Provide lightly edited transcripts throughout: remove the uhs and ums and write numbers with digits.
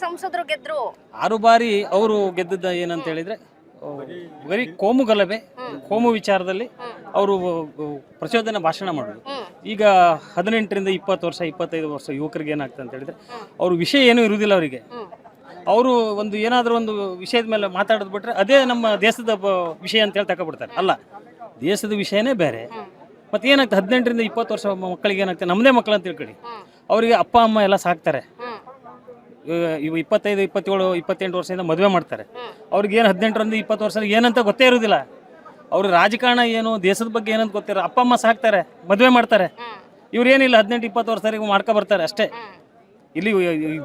ಸಂಸದರು ಗೆದ್ರು. 6 ಬಾರಿ ಅವರು ಗೆದ್ದದ್ದು ಏನಂತ ಹೇಳಿದ್ರೆ ಬರೀ ಕೋಮು ಗಲಭೆ, ಕೋಮು ವಿಚಾರದಲ್ಲಿ ಅವರು ಪ್ರಚೋದನೆ ಭಾಷಣ ಮಾಡೋದು. ಈಗ 18ರಿಂದ 20 ವರ್ಷ 25 ವರ್ಷ ಯುವಕರಿಗೆ ಏನಾಗ್ತದೆ ಅಂತ ಹೇಳಿದ್ರೆ ಅವ್ರ ವಿಷಯ ಏನೂ ಇರುವುದಿಲ್ಲ ಅವರಿಗೆ. ಅವರು ಒಂದು ಏನಾದರೂ ಒಂದು ವಿಷಯದ ಮೇಲೆ ಮಾತಾಡೋದು ಬಿಟ್ರೆ ಅದೇ ನಮ್ಮ ದೇಶದ ವಿಷಯ ಅಂತ ಹೇಳಿ ತಗೊಬಿಡ್ತಾರೆ. ಅಲ್ಲ, ದೇಶದ ವಿಷಯನೇ ಬೇರೆ. ಮತ್ತೆ ಏನಾಗ್ತದೆ 18ರಿಂದ 20 ವರ್ಷ ಮಕ್ಕಳಿಗೆ ಏನಾಗ್ತದೆ, ನಮ್ಮದೇ ಮಕ್ಕಳು ಅಂತ ತಿಳ್ಕೊಳ್ಳಿ, ಅವರಿಗೆ ಅಪ್ಪ ಅಮ್ಮ ಎಲ್ಲ ಸಾಕ್ತಾರೆ. ಇವು 25, 27, 28 ವರ್ಷದಿಂದ ಮದುವೆ ಮಾಡ್ತಾರೆ. ಅವ್ರಿಗೆ ಏನು 18ರಿಂದ 20 ವರ್ಷ ಏನಂತ ಗೊತ್ತೇ ಇರೋದಿಲ್ಲ. ಅವ್ರಿಗೆ ರಾಜಕಾರಣ ಏನು, ದೇಶದ ಬಗ್ಗೆ ಏನಂತ ಗೊತ್ತಿರೋ, ಅಪ್ಪ ಅಮ್ಮ ಸಾಕ್ತಾರೆ, ಮದುವೆ ಮಾಡ್ತಾರೆ. ಇವ್ರು ಏನಿಲ್ಲ 18, 20 ವರ್ಷರಿಗೆ ಮಾಡ್ಕೊ ಬರ್ತಾರೆ ಅಷ್ಟೇ. ಇಲ್ಲಿ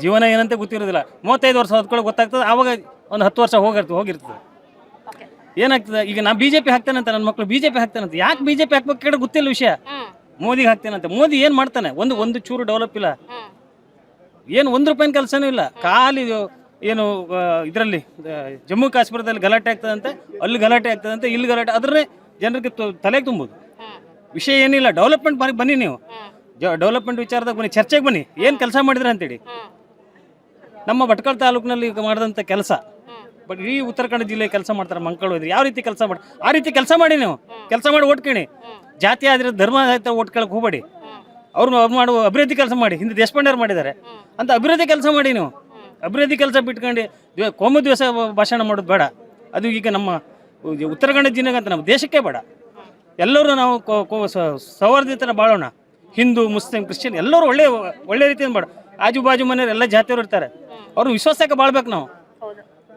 ಜೀವನ ಏನಂತ ಗೊತ್ತಿರೋದಿಲ್ಲ. 35 ವರ್ಷ ಹೊತ್ಕೊಳ್ಳೋ ಗೊತ್ತಾಗ್ತದೆ. ಆವಾಗ ಒಂದು 10 ವರ್ಷ ಹೋಗಿರ್ತದೆ. ಏನಾಗ್ತದೆ, ಈಗ ನಾ BJP ಹಾಕ್ತೇನಂತ, ನನ್ನ ಮಕ್ಕಳು BJP ಹಾಕ್ತಾನಂತ. ಯಾಕೆ BJP ಹಾಕ್ಬೇಕು ಕೇಳಿ ಗೊತ್ತಿಲ್ಲ ವಿಷಯ. ಮೋದಿಗೆ ಹಾಕ್ತೇನಂತೆ. ಮೋದಿ ಏನು ಮಾಡ್ತಾನೆ? ಒಂದು ಚೂರು ಡೆವಲಪ್ ಇಲ್ಲ. ಏನು 1 ರೂಪಾಯಿನ ಕೆಲಸನೂ ಇಲ್ಲ. ಖಾಲಿ ಏನು ಇದರಲ್ಲಿ ಜಮ್ಮು ಕಾಶ್ಮೀರದಲ್ಲಿ ಗಲಾಟೆ ಆಗ್ತದಂತೆ, ಅಲ್ಲಿ ಗಲಾಟೆ ಆಗ್ತದಂತೆ, ಇಲ್ಲಿ ಗಲಾಟೆ, ಅದನ್ನೇ ಜನರಿಗೆ ತಲೆಗೆ ತುಂಬೋದು. ವಿಷಯ ಏನಿಲ್ಲ. ಡೆವಲಪ್ಮೆಂಟ್ ಬನ್ನಿ, ನೀವು ಡೆವಲಪ್ಮೆಂಟ್ ವಿಚಾರದಾಗ ಬನ್ನಿ, ಚರ್ಚೆಗೆ ಬನ್ನಿ, ಏನು ಕೆಲಸ ಮಾಡಿದ್ರೆ ಅಂತೇಳಿ. ನಮ್ಮ ಭಟ್ಕಳ ತಾಲೂಕಿನಲ್ಲಿ ಮಾಡಿದಂಥ ಕೆಲಸ, ಬಟ್ ಈ ಉತ್ತರ ಕನ್ನಡ ಜಿಲ್ಲೆ ಕೆಲಸ ಮಾಡ್ತಾರೆ ಮಕ್ಕಳು. ಇದ್ರೆ ಯಾವ ರೀತಿ ಕೆಲಸ ಮಾಡಿ, ಆ ರೀತಿ ಕೆಲಸ ಮಾಡಿ. ನೀವು ಕೆಲಸ ಮಾಡಿ ಓಟ್ ಕೇಳಿ. ಜಾತಿ ಆದ್ರೆ ಧರ್ಮ ಓಟ್ ಕೇಳಕ್ಕೆ ಹೋಗಬೇಡಿ. ಅವ್ರು ಮಾಡುವ ಅಭಿವೃದ್ಧಿ ಕೆಲಸ ಮಾಡಿ. ಹಿಂದೆ ದೇಶಪಾಂಡೆಯವ್ರು ಮಾಡಿದ್ದಾರೆ ಅಂತ ಅಭಿವೃದ್ಧಿ ಕೆಲಸ ಮಾಡಿ. ನೀವು ಅಭಿವೃದ್ಧಿ ಕೆಲಸ ಬಿಟ್ಕೊಂಡು ಕೋಮು ದಿವಸ ಭಾಷಣ ಮಾಡೋದು ಬೇಡ. ಅದು ಈಗ ನಮ್ಮ ಉತ್ತರ ಕನ್ನಡ ಜಿಲ್ಲೆಗೆ ಅಂತ ನಮ್ಮ ದೇಶಕ್ಕೆ ಬೇಡ. ಎಲ್ಲರೂ ನಾವು ಸೌಹಾರ್ದತೆನ ಬಾಳೋಣ. ಹಿಂದೂ, ಮುಸ್ಲಿಂ, ಕ್ರಿಶ್ಚಿಯನ್ ಎಲ್ಲರೂ ಒಳ್ಳೆ ರೀತಿಯಿಂದ ಬಾಳ. ಆಜು ಬಾಜು ಮನೆಯವ್ರು ಎಲ್ಲ ಜಾತಿಯವರು ಇರ್ತಾರೆ. ಅವ್ರು ವಿಶ್ವಾಸಕ್ಕೆ ಬಾಳ್ಬೇಕು. ನಾವು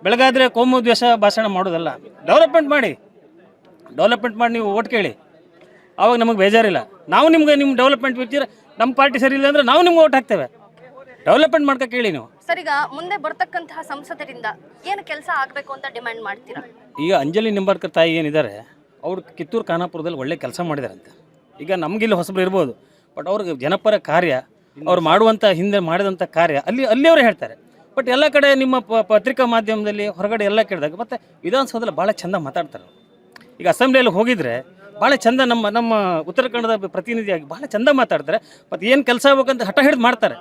ಬೆಳಗಾದ್ರೆ ಕೋಮು ದ್ವೇಷ ಭಾಷಣ ಮಾಡೋದಲ್ಲ. ಡೆವಲಪ್ಮೆಂಟ್ ಮಾಡಿ ನೀವು ಓಟ್ ಕೇಳಿ. ಆವಾಗ ನಮಗೆ ಬೇಜಾರಿಲ್ಲ. ನಾವು ನಿಮ್ಮ ಡೆವಲಪ್ಮೆಂಟ್ ಬಿಡ್ತೀರ, ನಮ್ಮ ಪಾರ್ಟಿ ಸರಿ ಇಲ್ಲ ಅಂದ್ರೆ ನಾವು ನಿಮ್ಗೆ ಓಟ್ ಹಾಕ್ತೇವೆ. ಡೆವಲಪ್ಮೆಂಟ್ ಮಾಡ್ಕೊ ಕೇಳಿ ನೀವು. ಸರ್, ಈಗ ಮುಂದೆ ಬರ್ತಕ್ಕಂತಹ ಸಂಸದರಿಂದ ಏನು ಕೆಲಸ ಆಗಬೇಕು ಅಂತ ಡಿಮ್ಯಾಂಡ್ ಮಾಡ್ತೀರಾ? ಈಗ ಅಂಜಲಿ ನಿಂಬಾಳ್ಕರ್ ತಾಯಿ ಏನಿದ್ದಾರೆ, ಅವರು ಕಿತ್ತೂರು ಖಾನಾಪುರದಲ್ಲಿ ಒಳ್ಳೆ ಕೆಲಸ ಮಾಡಿದಾರಂತೆ. ಈಗ ನಮಗಿಲ್ಲಿ ಹೊಸಬ್ರು ಇರ್ಬೋದು, ಬಟ್ ಅವ್ರಿಗೆ ಜನಪರ ಕಾರ್ಯ, ಅವ್ರು ಮಾಡುವಂಥ ಹಿಂದೆ ಮಾಡಿದಂಥ ಕಾರ್ಯ ಅಲ್ಲಿ ಅವರೇ ಹೇಳ್ತಾರೆ. ಬಟ್ ಎಲ್ಲ ಕಡೆ ನಿಮ್ಮ ಪತ್ರಿಕಾ ಮಾಧ್ಯಮದಲ್ಲಿ ಹೊರಗಡೆ ಎಲ್ಲ ಕೇಳಿದಾಗ ಮತ್ತೆ ವಿಧಾನಸೌಧದಲ್ಲಿ ಭಾಳ ಚೆಂದ ಮಾತಾಡ್ತಾರೆ. ಈಗ ಅಸೆಂಬ್ಲಿಯಲ್ಲಿ ಹೋಗಿದ್ರೆ ಭಾಳ ಚೆಂದ ನಮ್ಮ ಉತ್ತರ ಕನ್ನಡದ ಪ್ರತಿನಿಧಿಯಾಗಿ ಭಾಳ ಚೆಂದ ಮಾತಾಡ್ತಾರೆ. ಮತ್ತು ಏನು ಕೆಲಸ ಆಗ್ಬೇಕಂತ ಹಠ ಹಿಡಿದು ಮಾಡ್ತಾರೆ.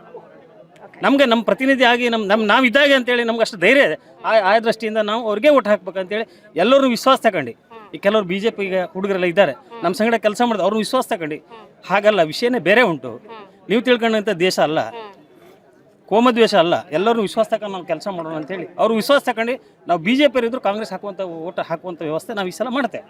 ನಮಗೆ ನಮ್ಮ ಪ್ರತಿನಿಧಿ ಆಗಿ ನಾವು ಇದ್ದಾಗೆ ಅಂತೇಳಿ ನಮ್ಗೆ ಅಷ್ಟು ಧೈರ್ಯ ಇದೆ. ಆ ದೃಷ್ಟಿಯಿಂದ ನಾವು ಅವ್ರಿಗೆ ಓಟ್ ಹಾಕ್ಬೇಕಂತೇಳಿ ಎಲ್ಲರೂ ವಿಶ್ವಾಸ ತಗೊಂಡು. ಈ ಕೆಲವರು BJPಗೆ ಹುಡುಗರೆಲ್ಲ ಇದ್ದಾರೆ, ನಮ್ಮ ಸಂಗಡ ಕೆಲಸ ಮಾಡಿದ್ರು, ಅವ್ರನ್ನ ವಿಶ್ವಾಸ ತಗೊಂಡು. ಹಾಗಲ್ಲ, ವಿಷಯನೇ ಬೇರೆ ಉಂಟು. ನೀವು ತಿಳ್ಕೊಂಡಂಥ ದೇಶ ಅಲ್ಲ, ಕೋಮದ್ವೇಷ ಅಲ್ಲ. ಎಲ್ಲರೂ ವಿಶ್ವಾಸ ತಗೊಂಡು ನಾವು ಕೆಲಸ ಮಾಡೋಣ ಅಂತೇಳಿ ಅವ್ರು ವಿಶ್ವಾಸ ತಗೊಂಡು ನಾವು BJP ಇದ್ರು ಕಾಂಗ್ರೆಸ್ ಓಟ್ ಹಾಕುವಂಥ ವ್ಯವಸ್ಥೆ ನಾವು ಈ ಸಲ ಮಾಡ್ತೇವೆ.